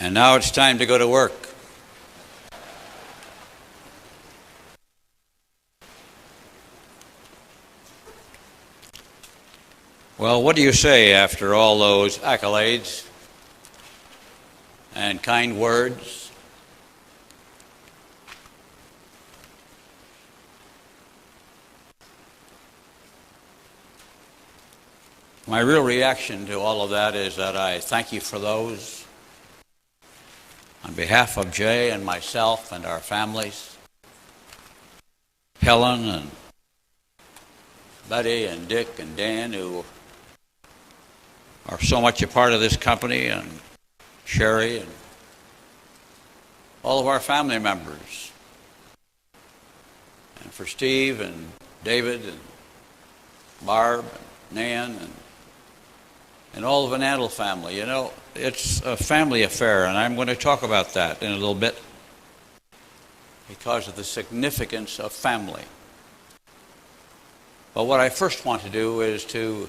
And now it's time to go to work. Well, what do you say after all those accolades and kind words? My real reaction to all of that is that I thank you for those on behalf of Jay and myself and our families, Helen and Betty and Dick and Dan, who are so much a part of this company, and Sherry and all of our family members, and for Steve and David and Barb and Nan and all of the Nandle family. You know, it's a family affair, and I'm going to talk about that in a little bit because of the significance of family. But what I first want to do is to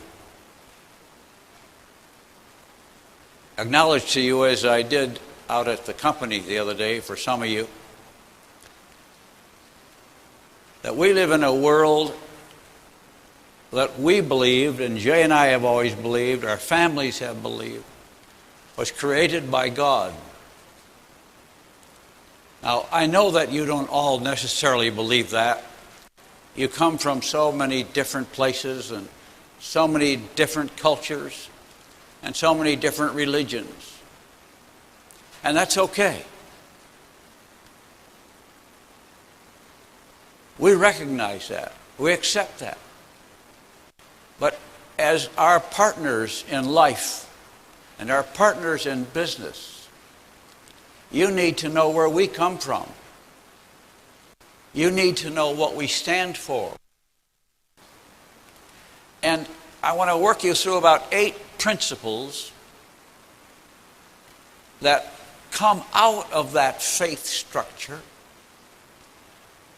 acknowledge to you, as I did out at the company the other day for some of you, that we live in a world that we believed, and Jay and I have always believed, our families have believed, was created by God. Now, I know that you don't all necessarily believe that. You come from so many different places and so many different cultures and so many different religions. And that's okay. We recognize that. We accept that. But as our partners in life and our partners in business, you need to know where we come from. You need to know what we stand for. And I want to work you through about 8 principles that come out of that faith structure.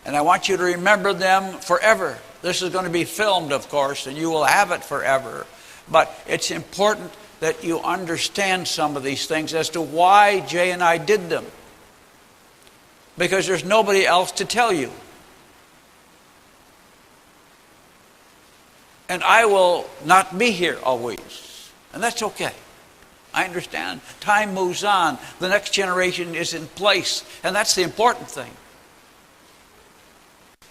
And I want you to remember them forever. This is going to be filmed, of course, and you will have it forever. But it's important that you understand some of these things as to why Jay and I did them. Because there's nobody else to tell you. And I will not be here always. And that's okay. I understand. Time moves on. The next generation is in place. And that's the important thing.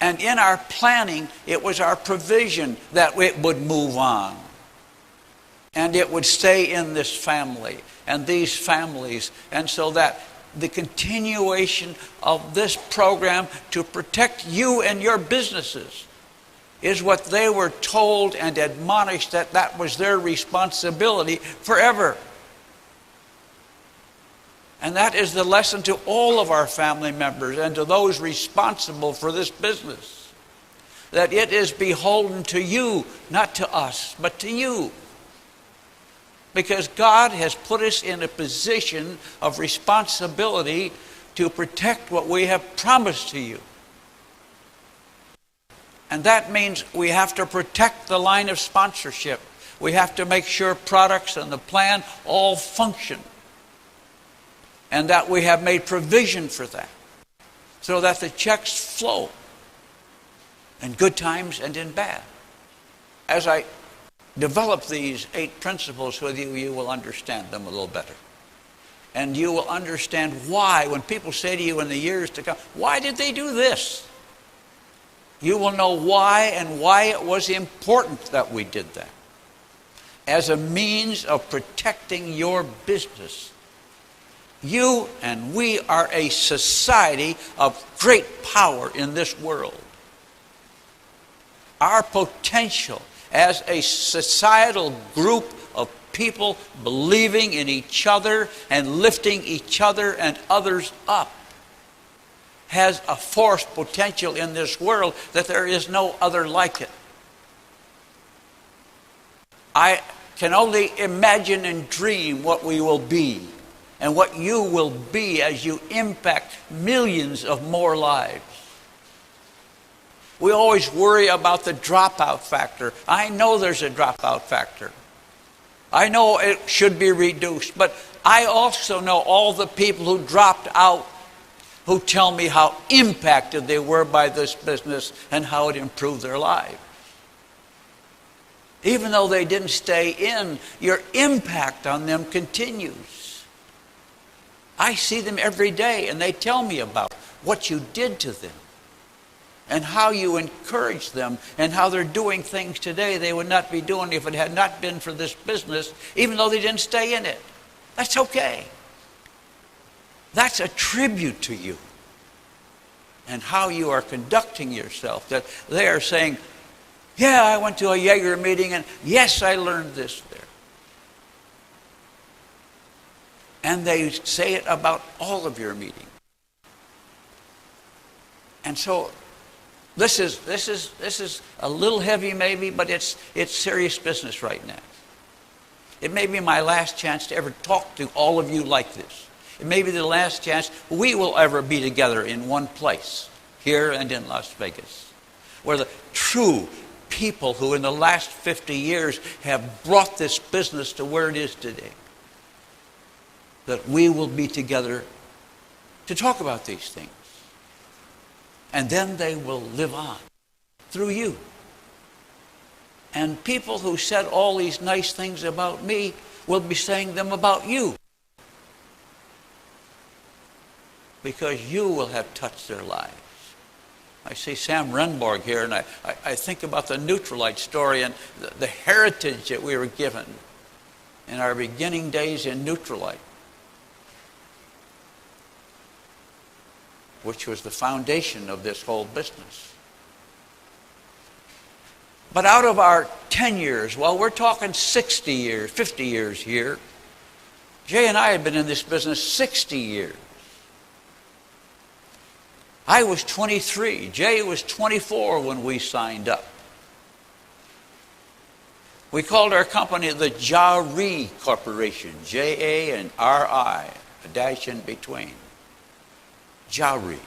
And in our planning, it was our provision that it would move on. And it would stay in this family and these families. And so that the continuation of this program to protect you and your businesses is what they were told and admonished that that was their responsibility forever. And that is the lesson to all of our family members and to those responsible for this business. That it is beholden to you, not to us, but to you. Because God has put us in a position of responsibility to protect what we have promised to you. And that means we have to protect the line of sponsorship. We have to make sure products and the plan all function. And that we have made provision for that. So that the checks flow. In good times and in bad. As I develop these 8 principles with you, you will understand them a little better. And you will understand why, when people say to you in the years to come, why did they do this? You will know why and why it was important that we did that. As a means of protecting your business. You and we are a society of great power in this world. Our potential as a societal group of people believing in each other and lifting each other and others up has a force potential in this world that there is no other like it. I can only imagine and dream what we will be and what you will be as you impact millions of more lives. We always worry about the dropout factor. I know there's a dropout factor. I know it should be reduced, but I also know all the people who dropped out who tell me how impacted they were by this business and how it improved their lives. Even though they didn't stay in, your impact on them continues. I see them every day, and they tell me about what you did to them and how you encouraged them and how they're doing things today they would not be doing if it had not been for this business, even though they didn't stay in it. That's okay. That's a tribute to you and how you are conducting yourself. That they are saying, yeah, I went to a Jaeger meeting, and yes, I learned this there. And they say it about all of your meetings. And so this is a little heavy maybe, but it's serious business right now. It may be my last chance to ever talk to all of you like this. It may be the last chance we will ever be together in one place, here and in Las Vegas, where the true people who in the last 50 years have brought this business to where it is today, that we will be together to talk about these things. And then they will live on through you. And people who said all these nice things about me will be saying them about you. Because you will have touched their lives. I see Sam Renborg here, and I think about the Neutralite story and the heritage that we were given in our beginning days in Neutralite, which was the foundation of this whole business. But out of our 10 years, well, we're talking 60 years, 50 years here. Jay and I have been in this business 60 years. I was 23. Jay was 24 when we signed up. We called our company the Jari Corporation, J-A and R-I, a dash in between. Jari,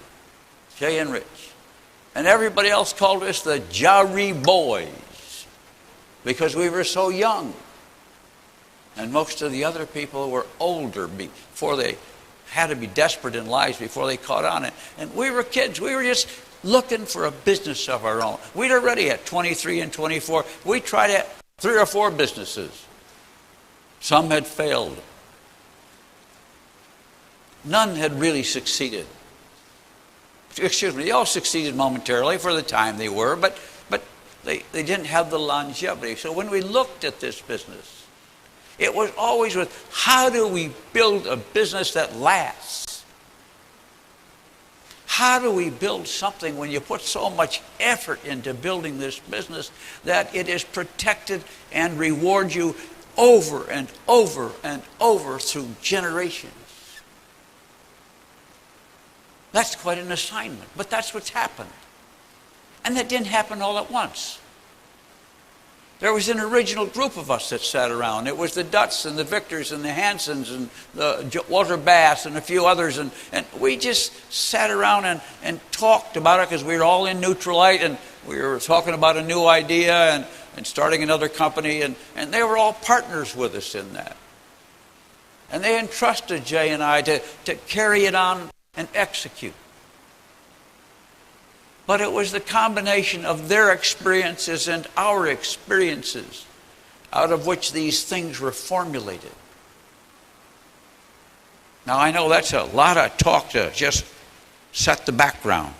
Jay and Rich. And everybody else called us the Jari Boys because we were so young. And most of the other people were older before they had to be desperate in life before they caught on. And we were kids. We were just looking for a business of our own. We'd already at 23 and 24. We tried at 3 or 4 businesses. Some had failed. None had really succeeded. Excuse me, they all succeeded momentarily for the time they were, but they didn't have the longevity. So when we looked at this business, it was always with, how do we build a business that lasts? How do we build something when you put so much effort into building this business that it is protected and rewards you over and over and over through generations? That's quite an assignment, but that's what's happened. And that didn't happen all at once. There was an original group of us that sat around. It was the Dutts and the Victors and the Hansons and the Walter Bass and a few others. And we just sat around and talked about it because we were all in Neutralite and we were talking about a new idea and starting another company. And they were all partners with us in that. And they entrusted Jay and I to carry it on and execute. But it was the combination of their experiences and our experiences out of which these things were formulated. Now, I know that's a lot of talk to just set the background.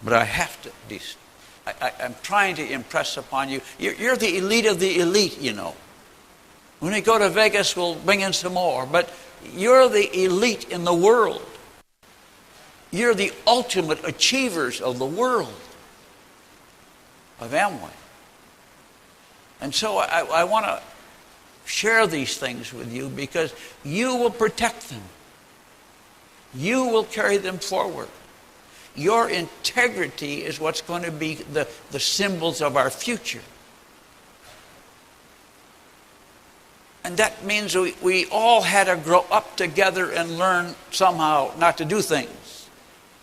But I have to, I'm trying to impress upon you, you're the elite of the elite, you know. When we go to Vegas, we'll bring in some more. But you're the elite in the world. You're the ultimate achievers of the world of Amway. And so I want to share these things with you because you will protect them. You will carry them forward. Your integrity is what's going to be the symbols of our future. And that means we all had to grow up together and learn somehow not to do things.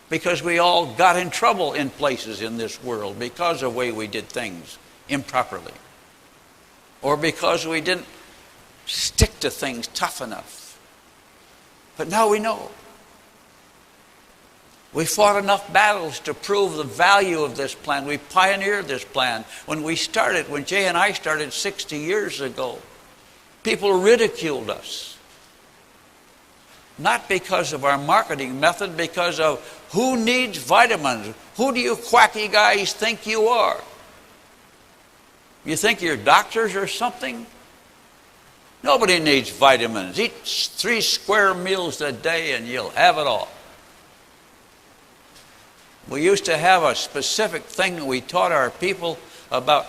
Because we all got in trouble in places in this world because of the way we did things improperly. or because we didn't stick to things tough enough. But now we know. We fought enough battles to prove the value of this plan. We pioneered this plan. When Jay and I started 60 years ago, people ridiculed us. Not because of our marketing method, because of who needs vitamins? Who do you quacky guys think you are? You think you're doctors or something? Nobody needs vitamins. Eat 3 square meals a day and you'll have it all. We used to have a specific thing that we taught our people about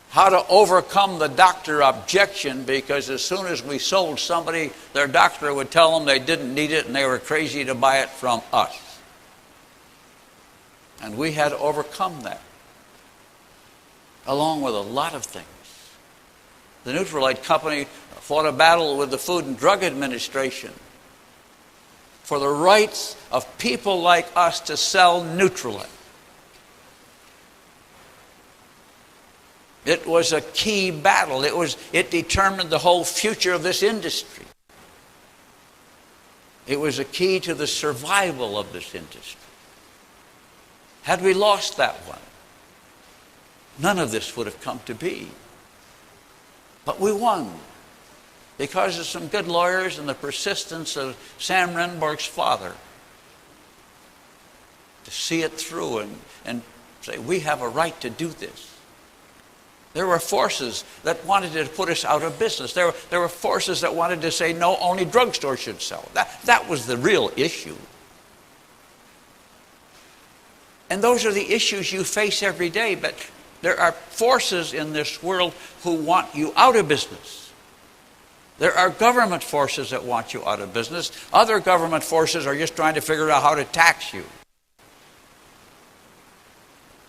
how to overcome the doctor objection, because as soon as we sold somebody, their doctor would tell them they didn't need it and they were crazy to buy it from us. And we had to overcome that, along with a lot of things. The Nutrilite Company fought a battle with the Food and Drug Administration for the rights of people like us to sell Nutrilite. It was a key battle. It determined the whole future of this industry. It was a key to the survival of this industry. Had we lost that one, none of this would have come to be. But we won because of some good lawyers and the persistence of Sam Renborg's father to see it through and say, we have a right to do this. There were forces that wanted to put us out of business. There were forces that wanted to say, no, only drugstores should sell. That was the real issue. And those are the issues you face every day. But there are forces in this world who want you out of business. There are government forces that want you out of business. Other government forces are just trying to figure out how to tax you.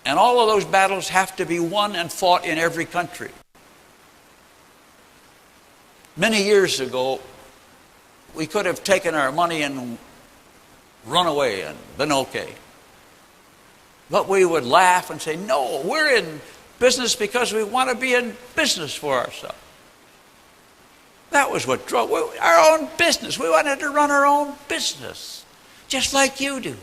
And all of those battles have to be won and fought in every country. Many years ago, we could have taken our money and run away and been okay. But we would laugh and say, no, we're in business because we want to be in business for ourselves. That was what drove our own business. We wanted to run our own business, just like you do.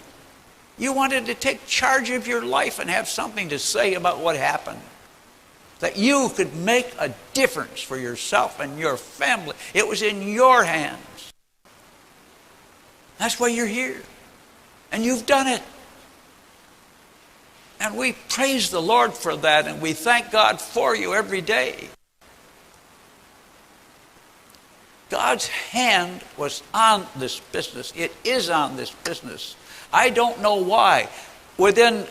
You wanted to take charge of your life and have something to say about what happened. That you could make a difference for yourself and your family. It was in your hands. That's why you're here. And you've done it. And we praise the Lord for that, and we thank God for you every day. God's hand was on this business. It is on this business. I don't know why. Within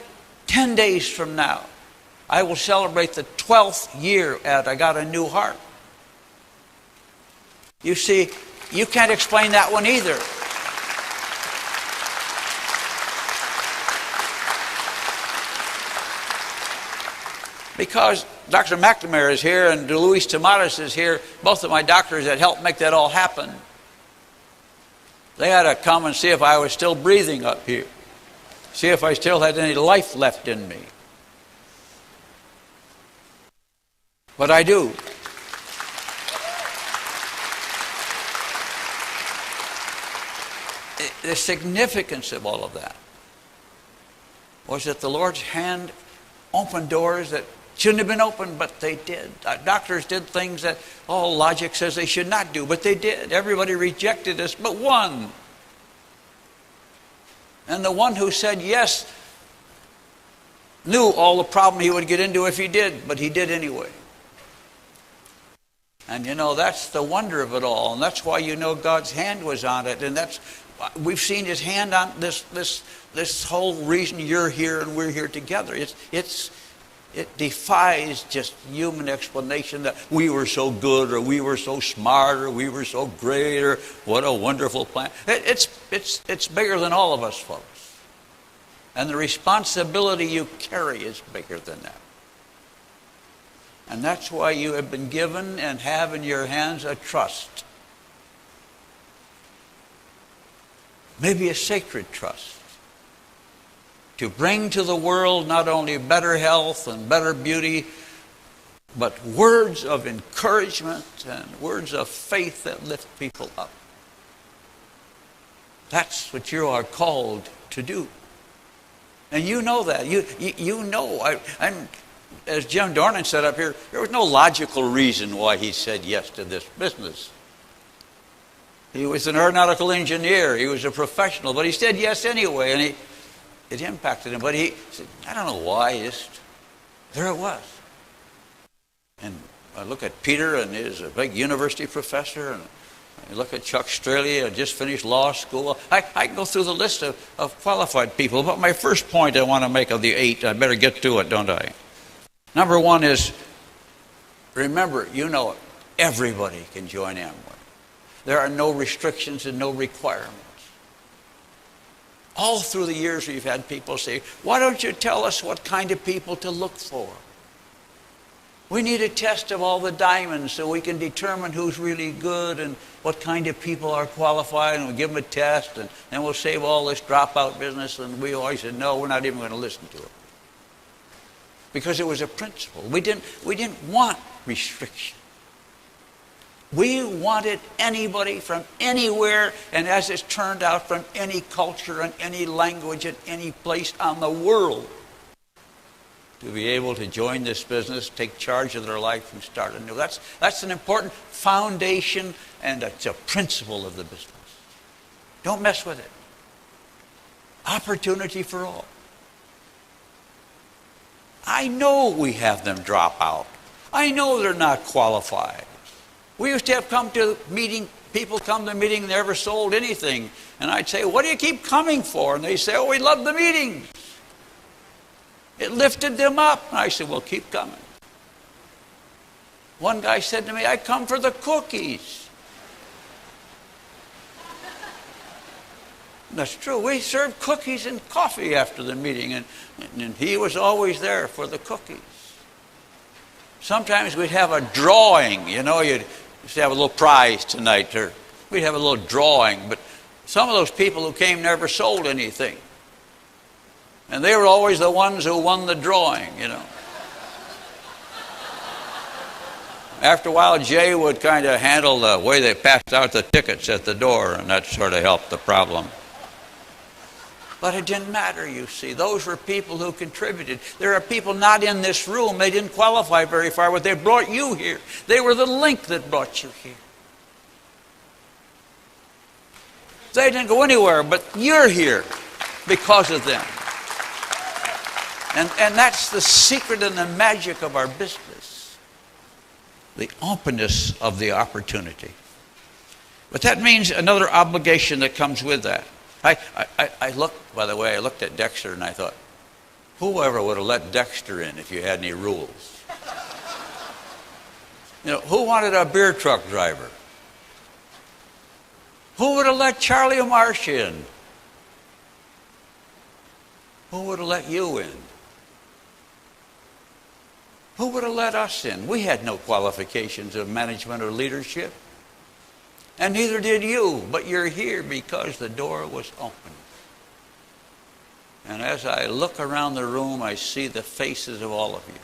10 days from now, I will celebrate the 12th year that I got a new heart. You see, you can't explain that one either. Because Dr. McNamara is here and Luis Tomatis is here, both of my doctors that helped make that all happen. They had to come and see if I was still breathing up here. See if I still had any life left in me. But I do. The significance of all of that was that the Lord's hand opened doors that shouldn't have been opened, but they did. Doctors did things that all logic says they should not do, but they did. Everybody rejected us, but one. And the one who said yes knew all the problem he would get into if he did, but he did anyway. And you know, that's the wonder of it all, and that's why you know God's hand was on it, and we've seen his hand on this whole reason you're here and we're here together. It defies just human explanation that we were so good or we were so smart or we were so great or what a wonderful plan. It's bigger than all of us, folks. And the responsibility you carry is bigger than that. And that's why you have been given and have in your hands a trust. Maybe a sacred trust. To bring to the world not only better health and better beauty, but words of encouragement and words of faith that lift people up. That's what you are called to do. And you know that. You know. I'm, as Jim Dornan said up here, there was no logical reason why he said yes to this business. He was an aeronautical engineer. He was a professional. But he said yes anyway, and it impacted him. But he said, I don't know why. Just, there it was. And I look at Peter, and he's a big university professor, and I look at Chuck Straley, just finished law school. I can go through the list of qualified people, but my first point I want to make of the 8, I better get to it, don't I? Number 1 is, remember, you know it, everybody can join Amway. There are no restrictions and no requirements. All through the years we've had people say, why don't you tell us what kind of people to look for? We need a test of all the diamonds so we can determine who's really good and what kind of people are qualified, and we'll give them a test, and then we'll save all this dropout business. And we always said, no, we're not even going to listen to it. Because it was a principle. We didn't want restriction. We wanted anybody from anywhere, and as it's turned out, from any culture and any language and any place on the world, to be able to join this business, take charge of their life, and start anew. That's an important foundation, and it's a principle of the business. Don't mess with it. Opportunity for all. I know we have them drop out. I know they're not qualified. We used to have people come to the meeting, never sold anything. And I'd say, what do you keep coming for? And they say, oh, we love the meetings. It lifted them up. And I said, well, keep coming. One guy said to me, I come for the cookies. That's true. We served cookies and coffee after the meeting, and he was always there for the cookies. Sometimes we'd have a drawing, you used to have a little prize tonight, or we'd have a little drawing, but some of those people who came never sold anything. And they were always the ones who won the drawing, After a while, Jay would kind of handle the way they passed out the tickets at the door, and that sort of helped the problem. But it didn't matter, you see. Those were people who contributed. There are people not in this room. They didn't qualify very far, but they brought you here. They were the link that brought you here. They didn't go anywhere, but you're here because of them. And that's the secret and the magic of our business. The openness of the opportunity. But that means another obligation that comes with that. I looked at Dexter and I thought, whoever would have let Dexter in if you had any rules? Who wanted a beer truck driver? Who would have let Charlie Marsh in? Who would have let you in? Who would have let us in? We had no qualifications of management or leadership. And neither did you, but you're here because the door was open. And as I look around the room, I see the faces of all of you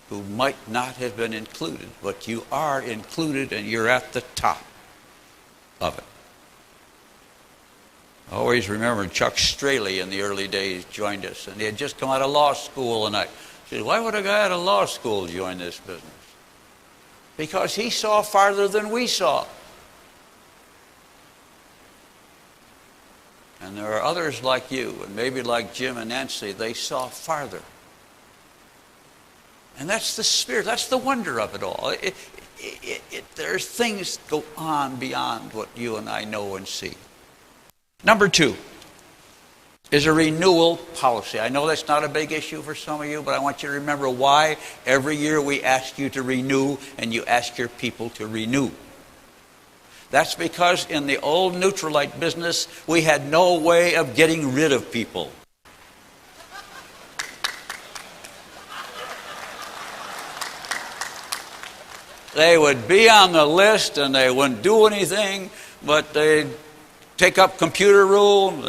who might not have been included, but you are included and you're at the top of it. I always remember Chuck Straley in the early days joined us, and he had just come out of law school, and I said, why would a guy out of law school join this business? Because he saw farther than we saw. And there are others like you, and maybe like Jim and Nancy, they saw farther. And that's the spirit, that's the wonder of it all. There's things that go on beyond what you and I know and see. Number 2 is a renewal policy. I know that's not a big issue for some of you, but I want you to remember why every year we ask you to renew and you ask your people to renew. That's because in the old Neutralite business, we had no way of getting rid of people. They would be on the list and they wouldn't do anything, but they'd take up computer room,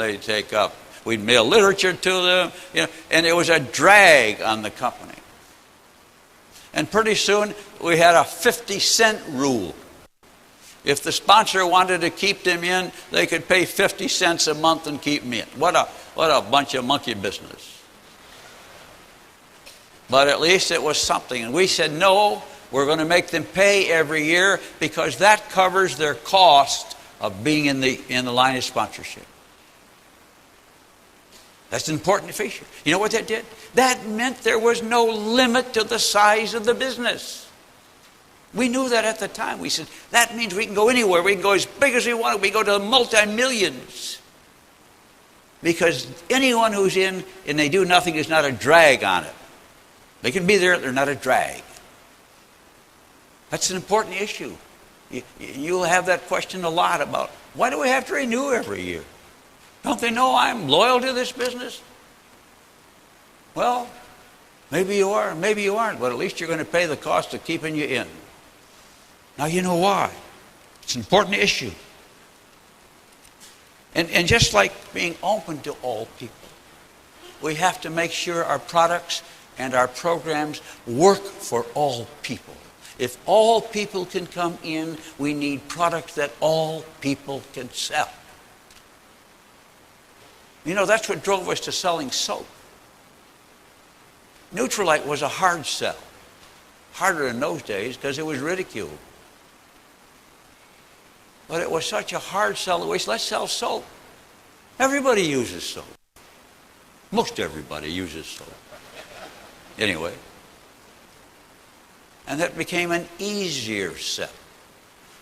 we'd mail literature to them, and it was a drag on the company. And pretty soon we had a 50-cent rule. If the sponsor wanted to keep them in, they could pay 50 cents a month and keep them in. What a bunch of monkey business. But at least it was something. And we said, no, we're going to make them pay every year because that covers their cost of being in the line of sponsorship. That's an important feature. You know what that did? That meant there was no limit to the size of the business. We knew that at the time. We said, that means we can go anywhere. We can go as big as we want. We can go to multi-millions. Because anyone who's in and they do nothing is not a drag on it. They can be there, they're not a drag. That's an important issue. You'll have that question a lot about, why do we have to renew every year? Don't they know I'm loyal to this business? Well, maybe you are, maybe you aren't, but at least you're going to pay the cost of keeping you in. Now you know why. It's an important issue. And just like being open to all people, we have to make sure our products and our programs work for all people. If all people can come in, we need products that all people can sell. You know, that's what drove us to selling soap. Nutrilite was a hard sell. Harder in those days because it was ridiculed. But it was such a hard sell that we said, let's sell soap. Everybody uses soap. Most everybody uses soap. Anyway. And that became an easier sell.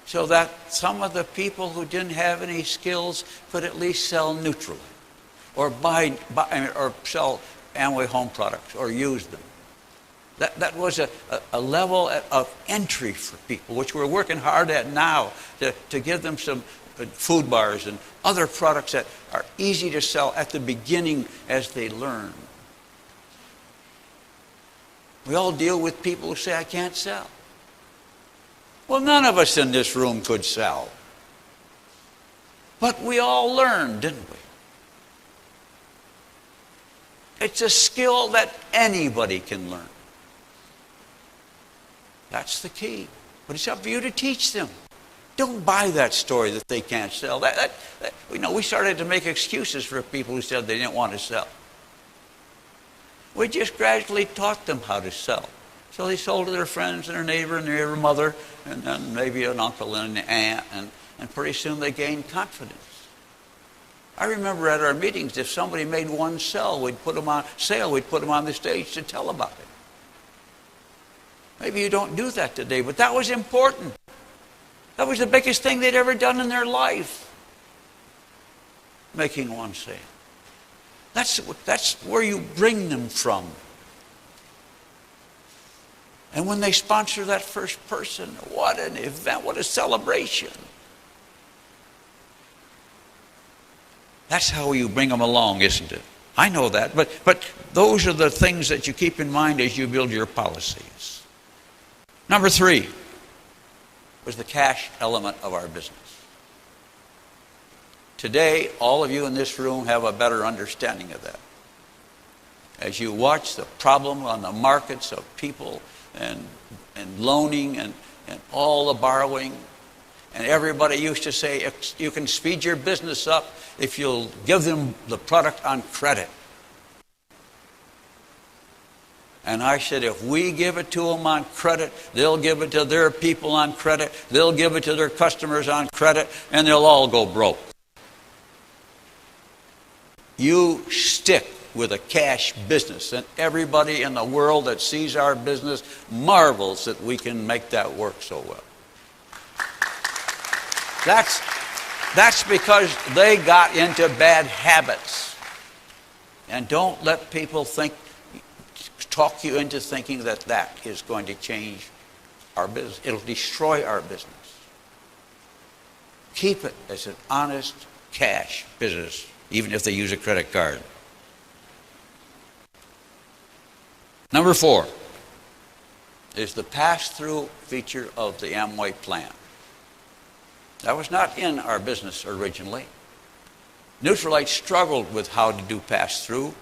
So that some of the people who didn't have any skills could at least sell Nutrilite. Or or sell Amway home products or use them. That was a level of entry for people, which we're working hard at now to give them some food bars and other products that are easy to sell at the beginning as they learn. We all deal with people who say, I can't sell. Well, none of us in this room could sell. But we all learned, didn't we? It's a skill that anybody can learn. That's the key. But it's up to you to teach them. Don't buy that story that they can't sell. We started to make excuses for people who said they didn't want to sell. We just gradually taught them how to sell. So they sold to their friends and their neighbor and their mother and then maybe an uncle and an aunt. And pretty soon they gained confidence. I remember at our meetings, if somebody made one sale, we'd put them on the stage to tell about it. Maybe you don't do that today, but that was important. That was the biggest thing they'd ever done in their life. Making one sale. That's where you bring them from. And when they sponsor that first person, what an event, what a celebration. That's how you bring them along, isn't it? I know that, but those are the things that you keep in mind as you build your policies. Number 3 was the cash element of our business. Today, all of you in this room have a better understanding of that. As you watch the problem on the markets of people and loaning and all the borrowing, and everybody used to say, you can speed your business up if you'll give them the product on credit. And I said, if we give it to them on credit, they'll give it to their people on credit, they'll give it to their customers on credit, and they'll all go broke. You stick with a cash business, and everybody in the world that sees our business marvels that we can make that work so well. That's because they got into bad habits. And don't let people talk you into thinking that is going to change our business. It'll destroy our business. Keep it as an honest cash business, even if they use a credit card. Number 4 is the pass-through feature of the Amway plan. That was not in our business originally. Nutrilite struggled with how to do pass-through.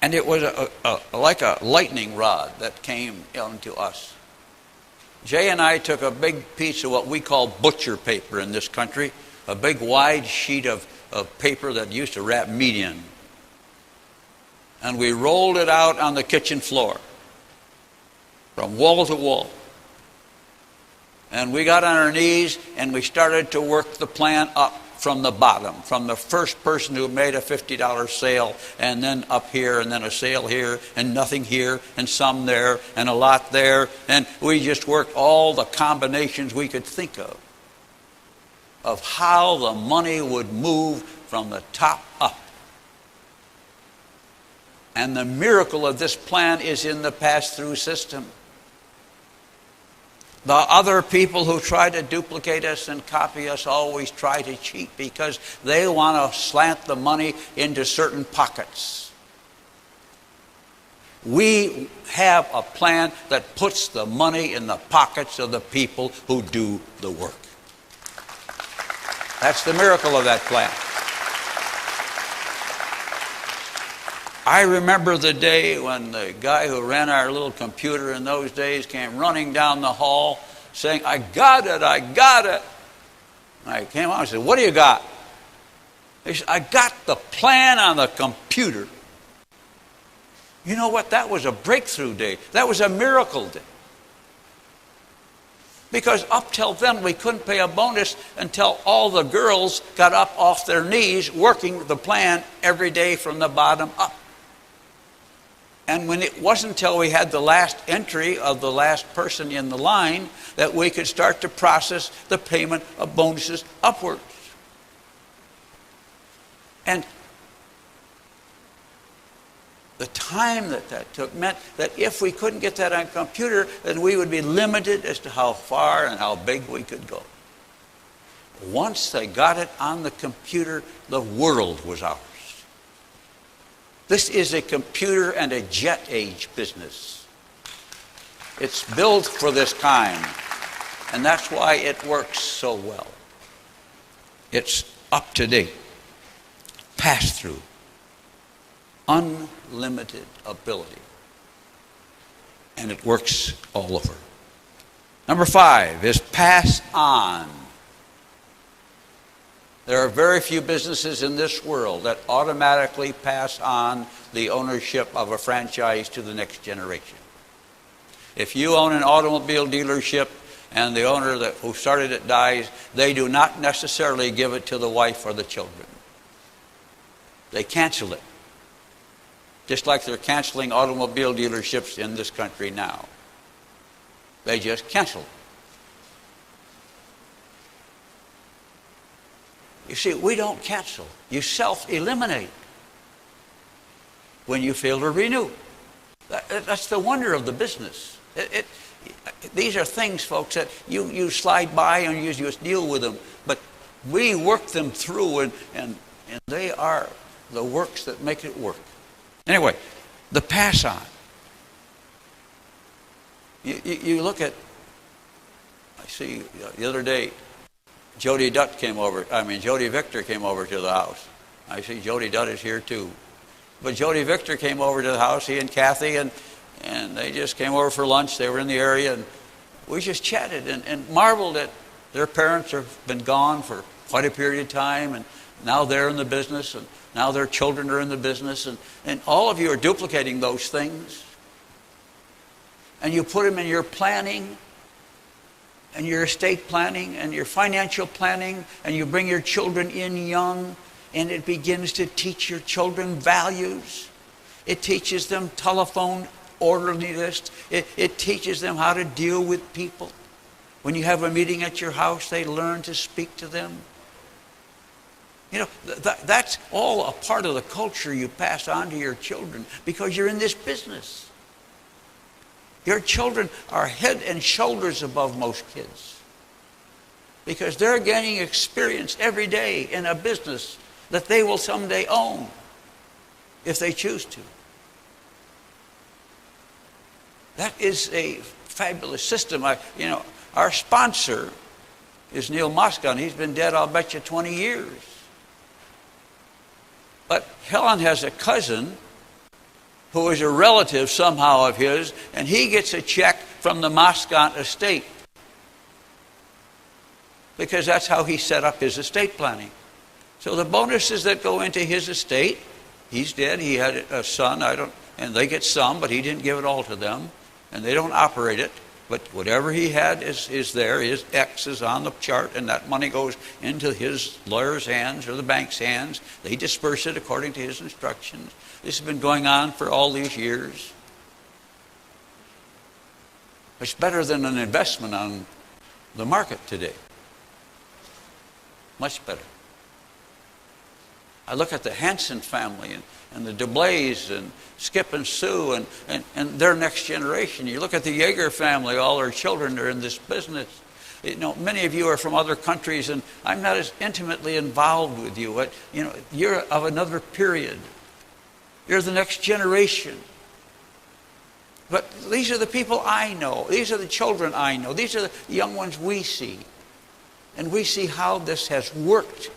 And it was like a lightning rod that came into us. Jay and I took a big piece of what we call butcher paper in this country, a big wide sheet of paper that used to wrap meat in. And we rolled it out on the kitchen floor from wall to wall. And we got on our knees and we started to work the plan up from the bottom, from the first person who made a $50 sale, and then up here, and then a sale here, and nothing here, and some there, and a lot there. And we just worked all the combinations we could think of how the money would move from the top up. And the miracle of this plan is in the pass-through system. The other people who try to duplicate us and copy us always try to cheat because they want to slant the money into certain pockets. We have a plan that puts the money in the pockets of the people who do the work. That's the miracle of that plan. I remember the day when the guy who ran our little computer in those days came running down the hall saying, I got it. And I came out and said, what do you got? He said, I got the plan on the computer. You know what? That was a breakthrough day. That was a miracle day. Because up till then, we couldn't pay a bonus until all the girls got up off their knees working the plan every day from the bottom up. And when it wasn't until we had the last entry of the last person in the line that we could start to process the payment of bonuses upwards. And the time that took meant that if we couldn't get that on a computer, then we would be limited as to how far and how big we could go. Once they got it on the computer, the world was ours. This is a computer and a jet age business. It's built for this kind, and that's why it works so well. It's up to date, pass through, unlimited ability, and it works all over. Number 5 is pass on. There are very few businesses in this world that automatically pass on the ownership of a franchise to the next generation. If you own an automobile dealership and the owner who started it dies, they do not necessarily give it to the wife or the children. They cancel it. Just like they're canceling automobile dealerships in this country now. They just cancel it. You see, we don't cancel. You self-eliminate when you fail to renew. That's the wonder of the business. These are things, folks, that you slide by and you just deal with them. But we work them through, and they are the works that make it work. Anyway, the pass on. You look at, I see the other day, Jody Victor came over to the house. I see Jody Dutt is here too. But Jody Victor came over to the house, he and Kathy, and they just came over for lunch. They were in the area, and we just chatted and marveled at their parents have been gone for quite a period of time, and now they're in the business, and now their children are in the business, and all of you are duplicating those things. And you put them in your planning, and your estate planning and your financial planning, and you bring your children in young, and it begins to teach your children values. It teaches them telephone orderliness. It teaches them how to deal with people. When you have a meeting at your house, they learn to speak to them. You know, that's all a part of the culture you pass on to your children because you're in this business. Your children are head and shoulders above most kids because they're gaining experience every day in a business that they will someday own if they choose to. That is a fabulous system. Our sponsor is Neil Moscon. He's been dead, I'll bet you, 20 years. But Helen has a cousin who is a relative somehow of his, and he gets a check from the Moscone estate. Because that's how he set up his estate planning. So the bonuses that go into his estate, he's dead, he had a son, and they get some, but he didn't give it all to them, and they don't operate it. But whatever he had is there. His X is on the chart, and that money goes into his lawyer's hands or the bank's hands. They disperse it according to his instructions. This has been going on for all these years. It's better than an investment on the market today. Much better. I look at the Hanson family and the DeVos and Skip and Sue and their next generation. You look at the Yeager family, all their children are in this business. You know, many of you are from other countries, and I'm not as intimately involved with you. But, you know, you're of another period. You're the next generation. But these are the people I know. These are the children I know. These are the young ones we see. And we see how this has worked.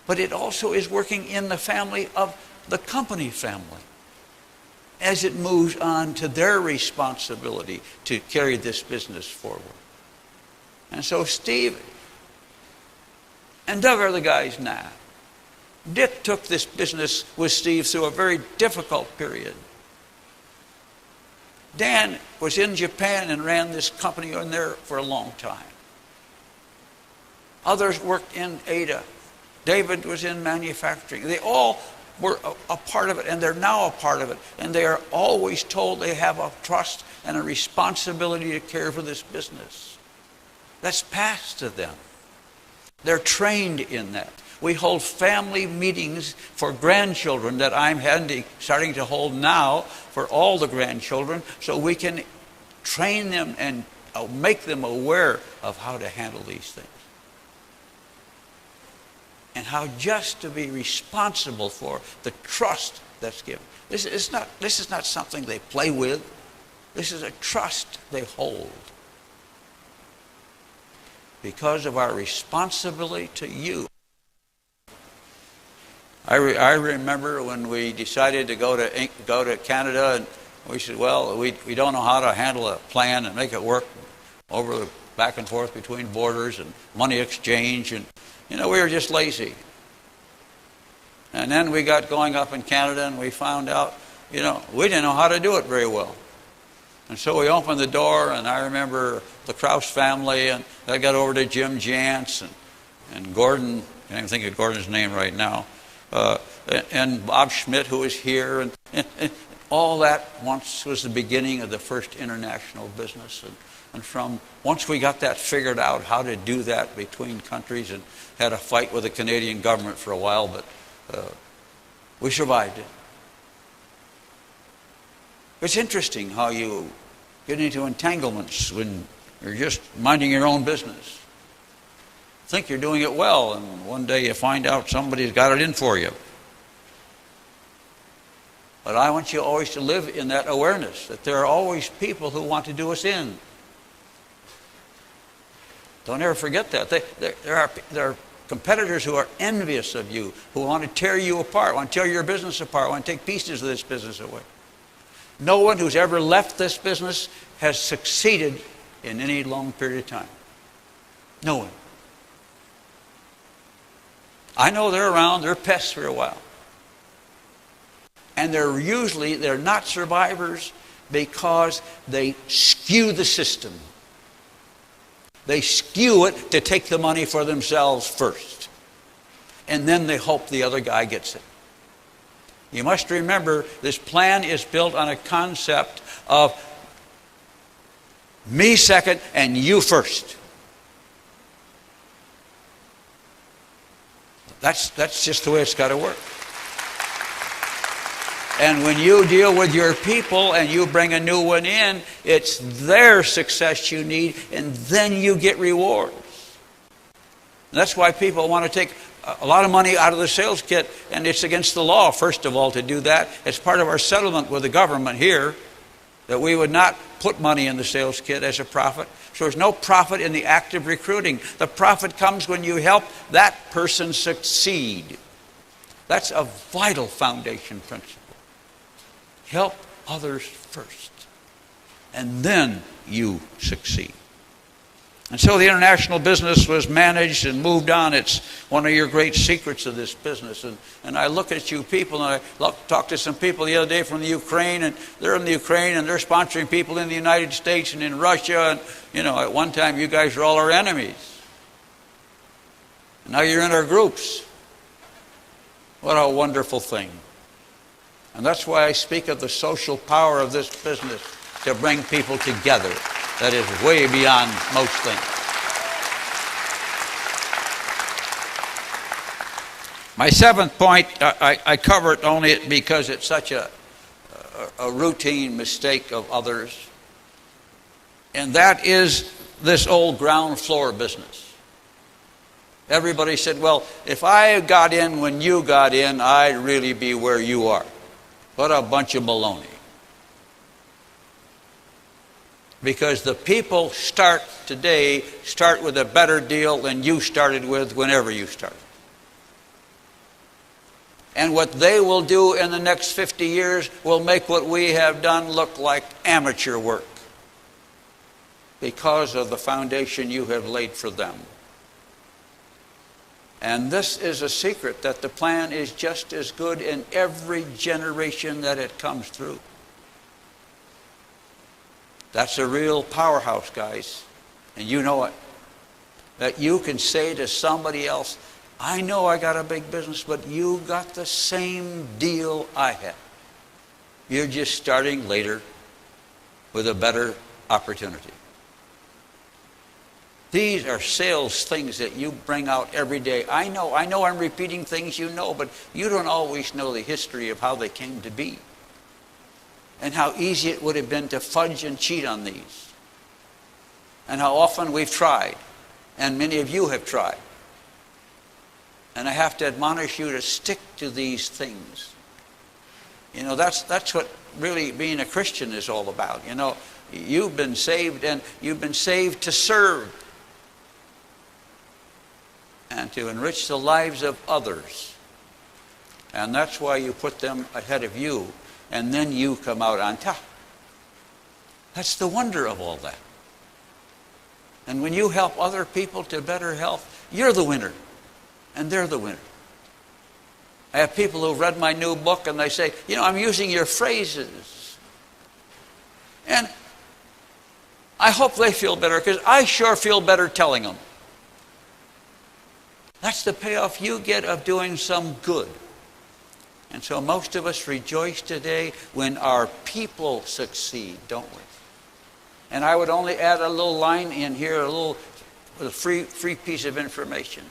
But it also is working in the family of the company family as it moves on to their responsibility to carry this business forward. And so Steve and Doug are the guys now. Dick took this business with Steve through a very difficult period. Dan was in Japan and ran this company in there for a long time. Others worked in Ada. David was in manufacturing. They all were a part of it, and they're now a part of it. And they are always told they have a trust and a responsibility to care for this business. That's passed to them. They're trained in that. We hold family meetings for grandchildren that I'm starting to hold now for all the grandchildren, so we can train them and make them aware of how to handle these things. And how just to be responsible for the trust that's given. This is not something they play with. This is a trust they hold. Because of our responsibility to you. I remember when we decided to go to Canada, and we said, well, we don't know how to handle a plan and make it work over the back and forth between borders and money exchange, and we were just lazy. And then we got going up in Canada, and we found out, we didn't know how to do it very well. And so we opened the door, and I remember the Krause family, and I got over to Jim Jantz and Gordon, I can't even think of Gordon's name right now, and Bob Schmidt, who was here, and all that once was the beginning of the first international business. And once we got that figured out, how to do that between countries, and had a fight with the Canadian government for a while, but we survived it. It's interesting how you get into entanglements when you're just minding your own business. Think you're doing it well, and one day you find out somebody's got it in for you. But I want you always to live in that awareness that there are always people who want to do us in. Don't ever forget that. There are competitors who are envious of you, who want to tear you apart, want to tear your business apart, want to take pieces of this business away. No one who's ever left this business has succeeded in any long period of time. No one. I know they're around, they're pests for a while. And they're not survivors because they skew the system. They skew it to take the money for themselves first. And then they hope the other guy gets it. You must remember, this plan is built on a concept of me second and you first. That's just the way it's got to work. And when you deal with your people and you bring a new one in, it's their success you need, and then you get rewards. And that's why people want to take a lot of money out of the sales kit, and it's against the law, first of all, to do that. It's part of our settlement with the government here that we would not put money in the sales kit as a profit. So there's no profit in the act of recruiting. The profit comes when you help that person succeed. That's a vital foundation principle. Help others first, and then you succeed. And so the international business was managed and moved on. It's one of your great secrets of this business. And I look at you people, and I talked to some people the other day from the Ukraine, and they're in the Ukraine, and they're sponsoring people in the United States and in Russia. And, at one time you guys were all our enemies. And now you're in our groups. What a wonderful thing. And that's why I speak of the social power of this business to bring people together. That is way beyond most things. My seventh point, I cover it only because it's such a routine mistake of others. And that is this old ground floor business. Everybody said, well, if I got in when you got in, I'd really be where you are. What a bunch of baloney. Because the people today start with a better deal than you started with whenever you started. And what they will do in the next 50 years will make what we have done look like amateur work because of the foundation you have laid for them. And this is a secret, that the plan is just as good in every generation that it comes through. That's a real powerhouse, guys. And you know it. That you can say to somebody else, I know I got a big business, but you got the same deal I had. You're just starting later with a better opportunity. These are sales things that you bring out every day. I know I'm repeating things you know, but you don't always know the history of how they came to be. And how easy it would have been to fudge and cheat on these. And how often we've tried. And many of you have tried. And I have to admonish you to stick to these things. That's what really being a Christian is all about. You've been saved, and you've been saved to serve. And to enrich the lives of others. And that's why you put them ahead of you. And then you come out on top. That's the wonder of all that. And when you help other people to better health, you're the winner. And they're the winner. I have people who've read my new book and they say, I'm using your phrases. And I hope they feel better, because I sure feel better telling them. That's the payoff you get of doing some good. And so most of us rejoice today when our people succeed, don't we? And I would only add a little line in here, a free piece of information.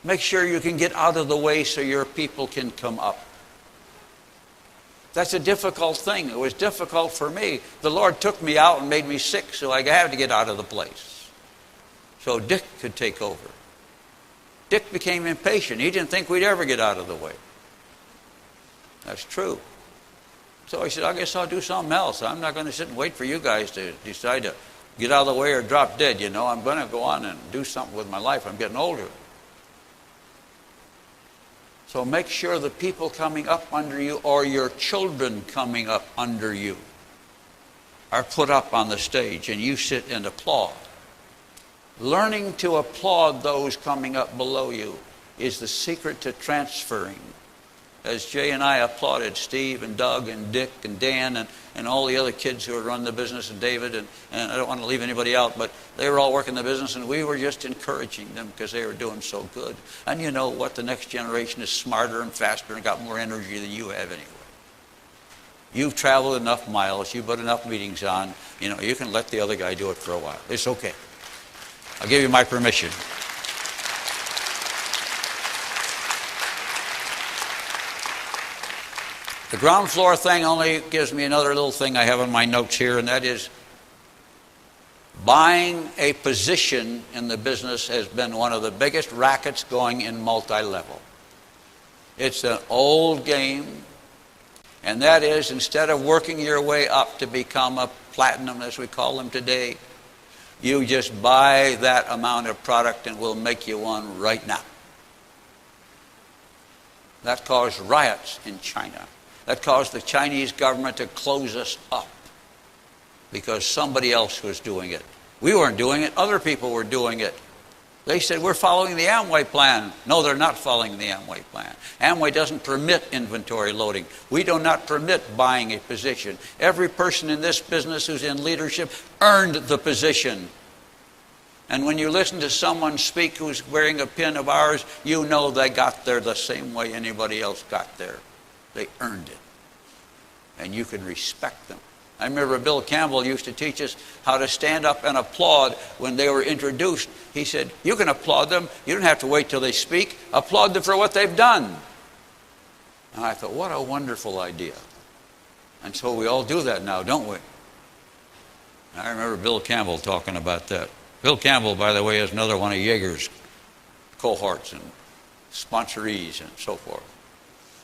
Make sure you can get out of the way so your people can come up. That's a difficult thing. It was difficult for me. The Lord took me out and made me sick, so I had to get out of the place. So Dick could take over. Dick became impatient. He didn't think we'd ever get out of the way. That's true. So I said, I guess I'll do something else. I'm not going to sit and wait for you guys to decide to get out of the way or drop dead. I'm going to go on and do something with my life. I'm getting older. So make sure the people coming up under you, or your children coming up under you, are put up on the stage and you sit and applaud. Learning to applaud those coming up below you is the secret to transferring. As Jay and I applauded Steve and Doug and Dick and Dan and all the other kids who had run the business, and David, and I don't want to leave anybody out, but they were all working the business, and we were just encouraging them because they were doing so good. And you know what? The next generation is smarter and faster and got more energy than you have anyway. You've traveled enough miles, you've put enough meetings on, you can let the other guy do it for a while. It's okay. I'll give you my permission. The ground floor thing only gives me another little thing I have in my notes here, and that is buying a position in the business has been one of the biggest rackets going in multi-level. It's an old game, and that is, instead of working your way up to become a platinum, as we call them today, you just buy that amount of product and we'll make you one right now. That caused riots in China. that caused the Chinese government to close us up because somebody else was doing it. We weren't doing it. Other people were doing it. They said, we're following the Amway plan. No, they're not following the Amway plan. Amway doesn't permit inventory loading. We do not permit buying a position. Every person in this business who's in leadership earned the position. And when you listen to someone speak who's wearing a pin of ours, you know they got there the same way anybody else got there. They earned it. And you can respect them. I remember Bill Campbell used to teach us how to stand up and applaud when they were introduced. He said, you can applaud them. You don't have to wait till they speak. Applaud them for what they've done. And I thought, what a wonderful idea. And so we all do that now, don't we? I remember Bill Campbell talking about that. Bill Campbell, by the way, is another one of Yeager's cohorts and sponsorees and so forth.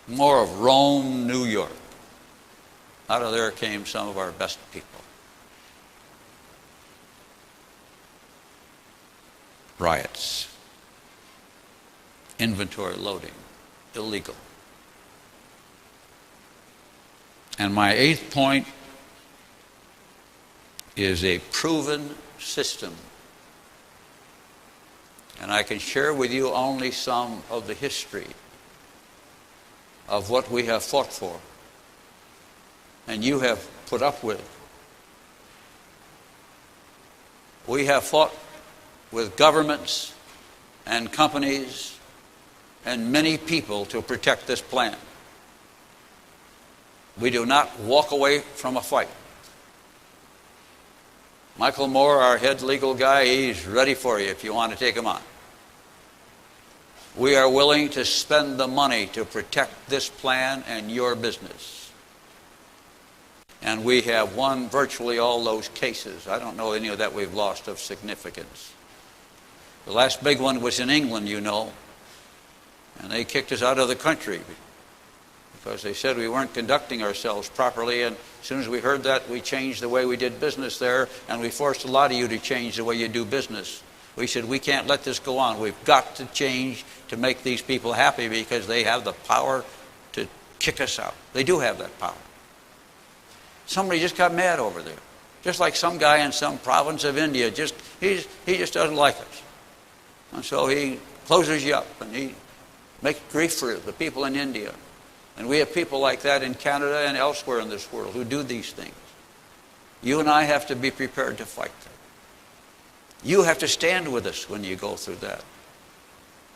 More of Rome, New York. Out of there came some of our best people. Riots, inventory loading, illegal. And my 8th point is a proven system. And I can share with you only some of the history of what we have fought for and you have put up with. We have fought with governments and companies and many people to protect this plan. We do not walk away from a fight. Michael Moore, our head legal guy, he's ready for you if you want to take him on. We are willing to spend the money to protect this plan and your business. And we have won virtually all those cases. I don't know any of that we've lost of significance. The last big one was in England, you know, and they kicked us out of the country because they said we weren't conducting ourselves properly, and as soon as we heard that, we changed the way we did business there, and we forced a lot of you to change the way you do business. We said, we can't let this go on. We've got to change to make these people happy because they have the power to kick us out. They do have that power. Somebody just got mad over there. Just like some guy in some province of India, he just doesn't like us. And so he closes you up and he makes grief for the people in India. And we have people like that in Canada and elsewhere in this world who do these things. You and I have to be prepared to fight them. You have to stand with us when you go through that.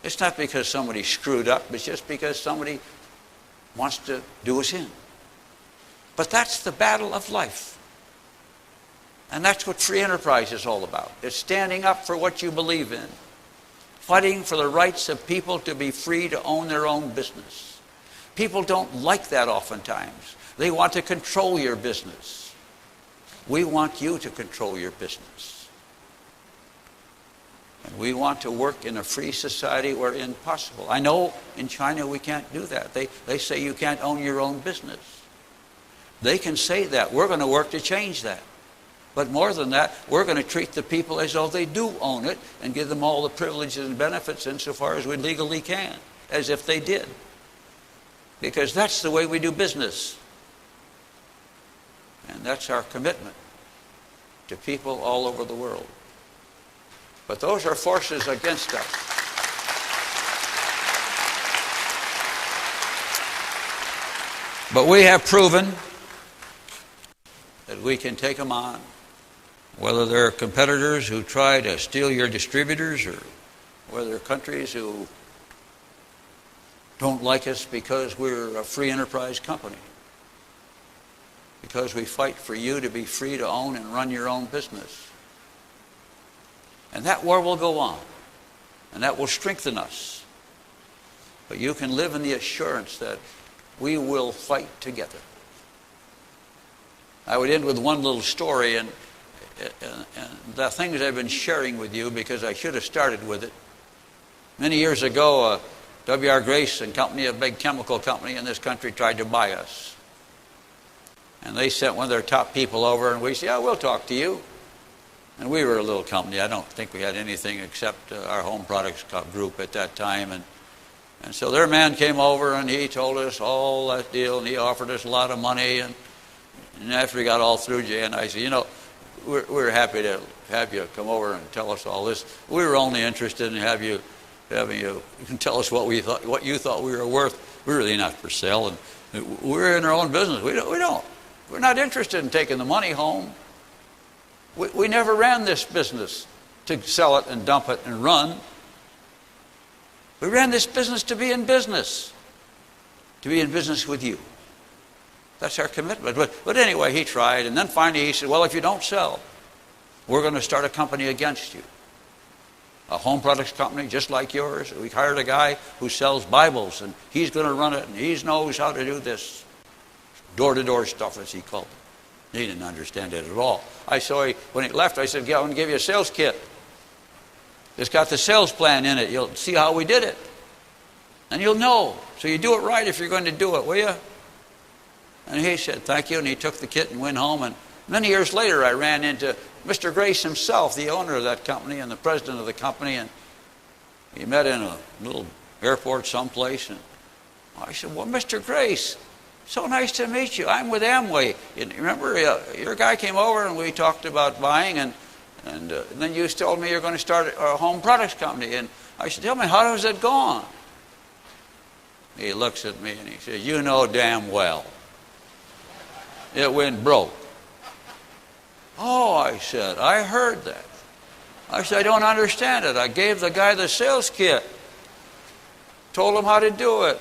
It's not because somebody screwed up, it's just because somebody wants to do us in. But that's the battle of life. And that's what free enterprise is all about. It's standing up for what you believe in. Fighting for the rights of people to be free to own their own business. People don't like that oftentimes. They want to control your business. We want you to control your business. And we want to work in a free society wherein possible. I know in China we can't do that. They say you can't own your own business. They can say that. We're going to work to change that. But more than that, we're going to treat the people as though they do own it and give them all the privileges and benefits insofar as we legally can, as if they did. Because that's the way we do business. And that's our commitment to people all over the world. But those are forces against us. But we have proven that we can take them on, whether they're competitors who try to steal your distributors or whether they're countries who don't like us because we're a free enterprise company, because we fight for you to be free to own and run your own business. And that war will go on, and that will strengthen us. But you can live in the assurance that we will fight together. I would end with one little story, and the things I've been sharing with you because I should have started with it. Many years ago, W.R. Grace and Company, a big chemical company in this country, tried to buy us. And they sent one of their top people over, and we said, yeah, we'll talk to you. And we were a little company. I don't think we had anything except our home products group at that time. And so their man came over and he told us all that deal, and he offered us a lot of money. And after we got all through, Jay and I said, we're happy to have you come over and tell us all this. We were only interested in having you tell us what you thought we were worth. We're really not for sale, and we're in our own business. We're not interested in taking the money home. We never ran this business to sell it and dump it and run. We ran this business to be in business with you. That's our commitment. But anyway, he tried, and then finally he said, well, if you don't sell, we're going to start a company against you. A home products company just like yours. We hired a guy who sells Bibles, and he's going to run it, and he knows how to do this door-to-door stuff, as he called it. He didn't understand it at all. When he left, I said, yeah, I'm going to give you a sales kit. It's got the sales plan in it. You'll see how we did it. And you'll know. So you do it right if you're going to do it, will you? And he said, thank you. And he took the kit and went home. And many years later, I ran into Mr. Grace himself, the owner of that company and the president of the company. And he met in a little airport someplace. And I said, well, Mr. Grace, so nice to meet you. I'm with Amway. You remember, your guy came over and we talked about buying, and then you told me you're going to start a home products company. And I said, tell me, how has it gone? He looks at me and he says, you know damn well it went broke. Oh, I said, I heard that. I said, I don't understand it. I gave the guy the sales kit, told him how to do it.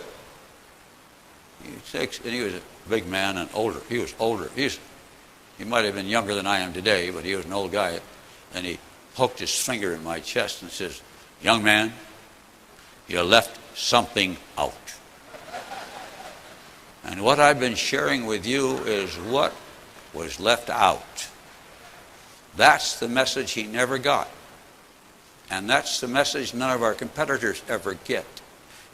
And he was a big man and older. He was older. He might have been younger than I am today, but he was an old guy. And he poked his finger in my chest and says, young man, you left something out. And what I've been sharing with you is what was left out. That's the message he never got. And that's the message none of our competitors ever get.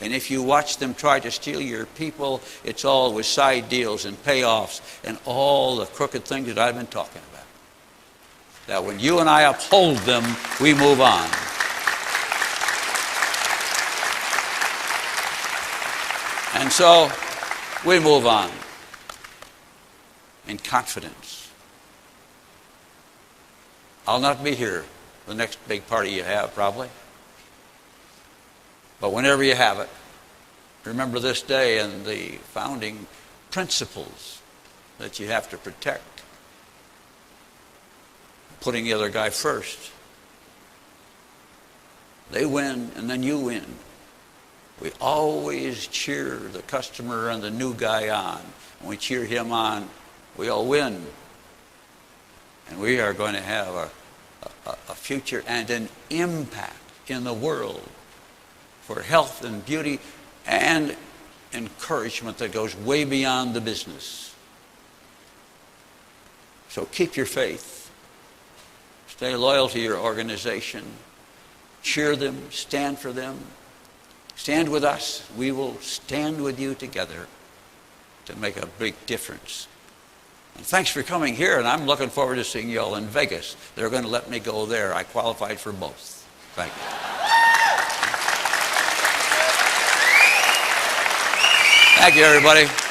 And if you watch them try to steal your people, it's all with side deals and payoffs and all the crooked things that I've been talking about. That when you and I uphold them, we move on. And so we move on in confidence. I'll not be here the next big party you have, probably. But whenever you have it, remember this day and the founding principles that you have to protect. Putting the other guy first. They win, and then you win. We always cheer the customer and the new guy on. When we cheer him on, we all win. And we are going to have a future and an impact in the world for health and beauty and encouragement that goes way beyond the business. So keep your faith. Stay loyal to your organization. Cheer them. Stand for them. Stand with us. We will stand with you together to make a big difference. And thanks for coming here, and I'm looking forward to seeing you all in Vegas. They're going to let me go there. I qualified for both. Thank you. Thank you, everybody.